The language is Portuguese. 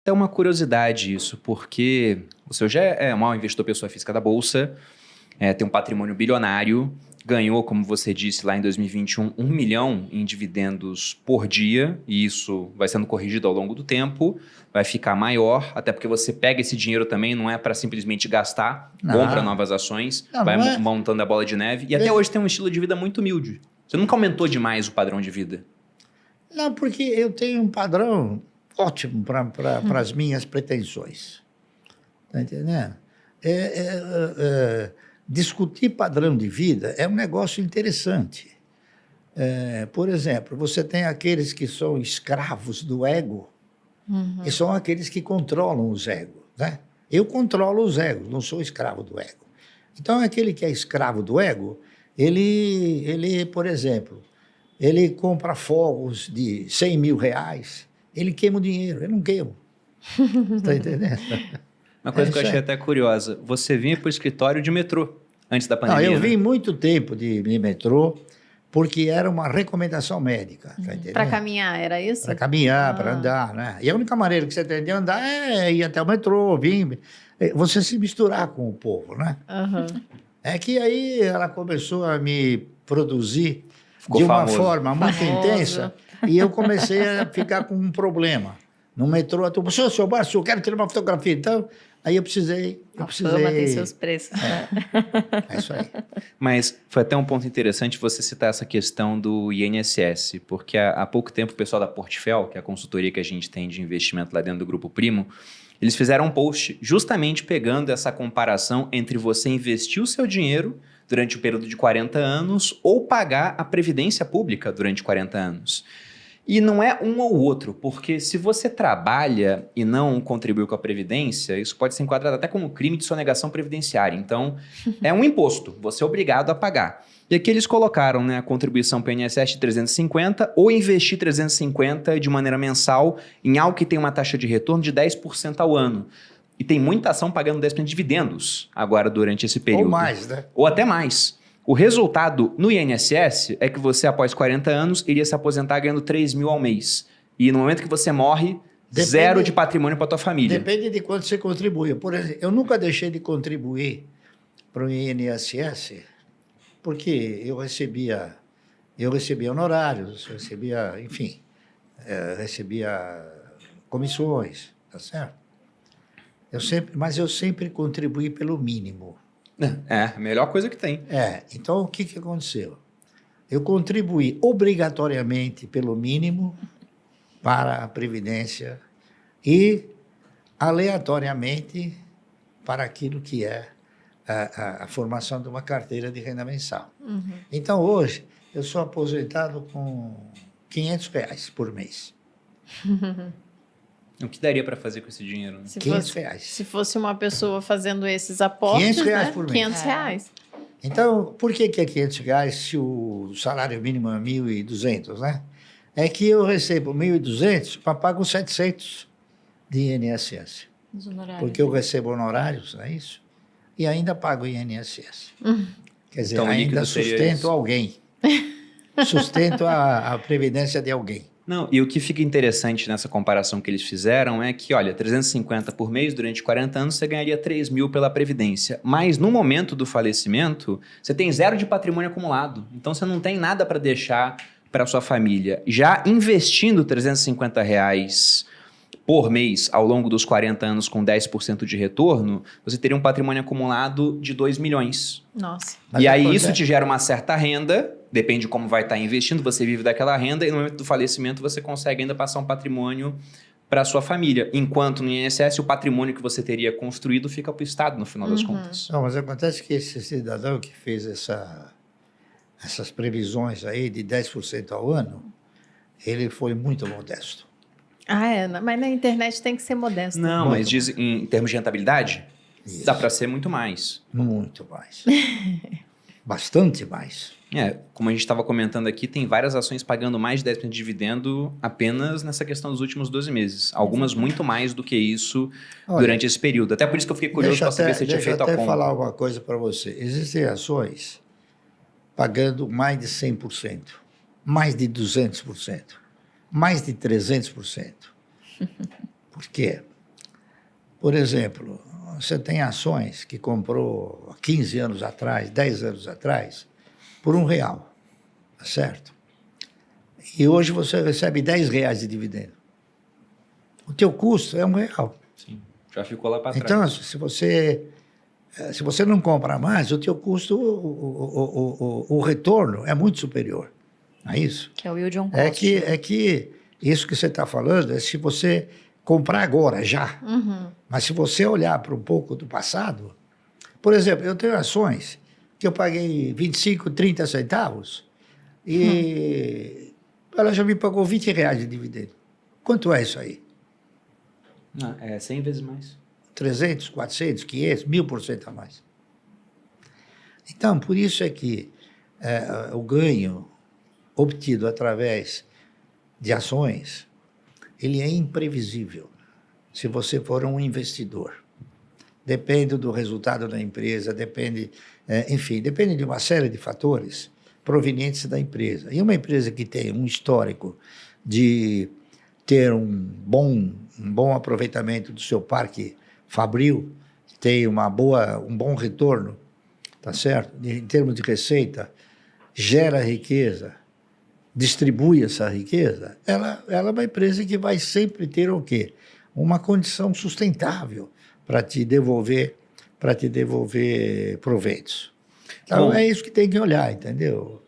até uma curiosidade isso, porque você hoje é um investidor pessoa física da Bolsa, tem um patrimônio bilionário, ganhou, como você disse lá em 2021, 1 milhão em dividendos por dia, e isso vai sendo corrigido ao longo do tempo, vai ficar maior, até porque você pega esse dinheiro também, não é para simplesmente gastar, compra novas ações, vai montando a bola de neve, e até hoje tem um estilo de vida muito humilde. Você nunca aumentou demais o padrão de vida? Não, porque eu tenho um padrão ótimo para as minhas pretensões. Está entendendo? Discutir padrão de vida é um negócio interessante. Por exemplo, você tem aqueles que são escravos do ego, e são aqueles que controlam os egos, né? Eu controlo os egos, não sou escravo do ego. Então, aquele que é escravo do ego, ele, por exemplo, ele compra fogos de 100 mil reais, ele queima o dinheiro, eu não queimo. Está entendendo? Uma coisa que eu achei até curiosa, você vinha para o escritório de metrô antes da pandemia, Não, eu vim muito tempo de metrô, porque era uma recomendação médica. Tá entendendo? Para caminhar, era isso? Para caminhar, para andar, né? E a única maneira que você tem de andar é ir até o metrô, vir, você se misturar com o povo, né? É que aí ela começou a me produzir de uma forma muito intensa, e eu comecei a ficar com um problema. No metrô, a turma, seu Márcio, eu quero tirar uma fotografia. Então, aí eu precisei... A fama tem seus preços. É isso aí. Mas foi até um ponto interessante você citar essa questão do INSS, porque há pouco tempo o pessoal da Portfel, que é a consultoria que a gente tem de investimento lá dentro do Grupo Primo, eles fizeram um post justamente pegando essa comparação entre você investir o seu dinheiro durante o período de 40 anos ou pagar a previdência pública durante 40 anos. E não é um ou outro, porque se você trabalha e não contribui com a Previdência, isso pode ser enquadrado até como crime de sonegação previdenciária. Então, é um imposto, você é obrigado a pagar. E aqui eles colocaram, né, a contribuição para o INSS de 350 ou investir 350 de maneira mensal em algo que tem uma taxa de retorno de 10% ao ano. E tem muita ação pagando 10% de dividendos agora durante esse período. Ou mais, né? Ou até mais. O resultado no INSS é que você, após 40 anos, iria se aposentar ganhando 3 mil ao mês. E no momento que você morre, zero de patrimônio para tua família. Depende de quanto você contribui. Por exemplo, eu nunca deixei de contribuir para o INSS, porque eu recebia honorários, enfim, recebia comissões, tá certo? Mas eu sempre contribuí pelo mínimo. A melhor coisa que tem. Então o que aconteceu? Eu contribuí obrigatoriamente pelo mínimo para a Previdência e aleatoriamente para aquilo que é a formação de uma carteira de renda mensal. Então hoje eu sou aposentado com R$500 por mês. O que daria para fazer com esse dinheiro? Né? R$500. Se fosse uma pessoa fazendo esses aportes, R$500 por mês. R$500. Então, por que é R$500 se o salário mínimo é 1.200, né? É que eu recebo 1.200 para pagar os 700 de INSS. Porque eu recebo honorários, não é isso? E ainda pago INSS. Quer dizer, então, ainda sustento alguém. Sustento a previdência de alguém. Não, e o que fica interessante nessa comparação que eles fizeram é que, olha, 350 por mês durante 40 anos você ganharia 3 mil pela Previdência. Mas no momento do falecimento, você tem zero de patrimônio acumulado. Então você não tem nada para deixar para sua família. Já investindo R$350 por mês ao longo dos 40 anos com 10% de retorno, você teria um patrimônio acumulado de 2 milhões. Nossa. E aí isso te gera uma certa renda, depende de como vai estar investindo, você vive daquela renda e no momento do falecimento você consegue ainda passar um patrimônio para a sua família. Enquanto no INSS o patrimônio que você teria construído fica para o Estado no final das contas. Não, mas acontece que esse cidadão que fez essas previsões aí de 10% ao ano, ele foi muito modesto. Mas na internet tem que ser modesto. Não, muito mas diz, em termos de rentabilidade, dá para ser muito mais. Muito mais. Bastante mais. Como a gente estava comentando aqui, tem várias ações pagando mais de 10% de dividendo apenas nessa questão dos últimos 12 meses. Algumas muito mais do que isso durante esse período. Até por isso que eu fiquei curioso para saber se você tinha feito a conta. Deixa eu até falar uma coisa para você. Existem ações pagando mais de 100%, mais de 200%, mais de 300%. Por quê? Por exemplo, você tem ações que comprou há 15 anos atrás, 10 anos atrás, por R$1, tá certo? E hoje você recebe R$10 de dividendo. O teu custo é R$1. Sim, já ficou lá para trás. Então, se você não compra mais, o teu custo, o retorno é muito superior. Não é isso? Que é o yield on cost. É que isso que você está falando é se você comprar agora, já. Uhum. Mas se você olhar para um pouco do passado, por exemplo, eu tenho ações que eu paguei 25, 30 centavos e ela já me pagou R$20 de dividendo. Quanto é isso aí? Não, é 100 vezes mais. 300, 400, 500, 1000% a mais. Então, por isso é que o ganho obtido através de ações, ele é imprevisível se você for um investidor. Depende do resultado da empresa, depende de uma série de fatores provenientes da empresa. E uma empresa que tem um histórico de ter um bom aproveitamento do seu parque fabril, tem um bom retorno, tá certo? Em termos de receita, gera riqueza, distribui essa riqueza, ela é uma empresa que vai sempre ter o quê? Uma condição sustentável para te devolver proveitos. Então, é isso que tem que olhar, entendeu?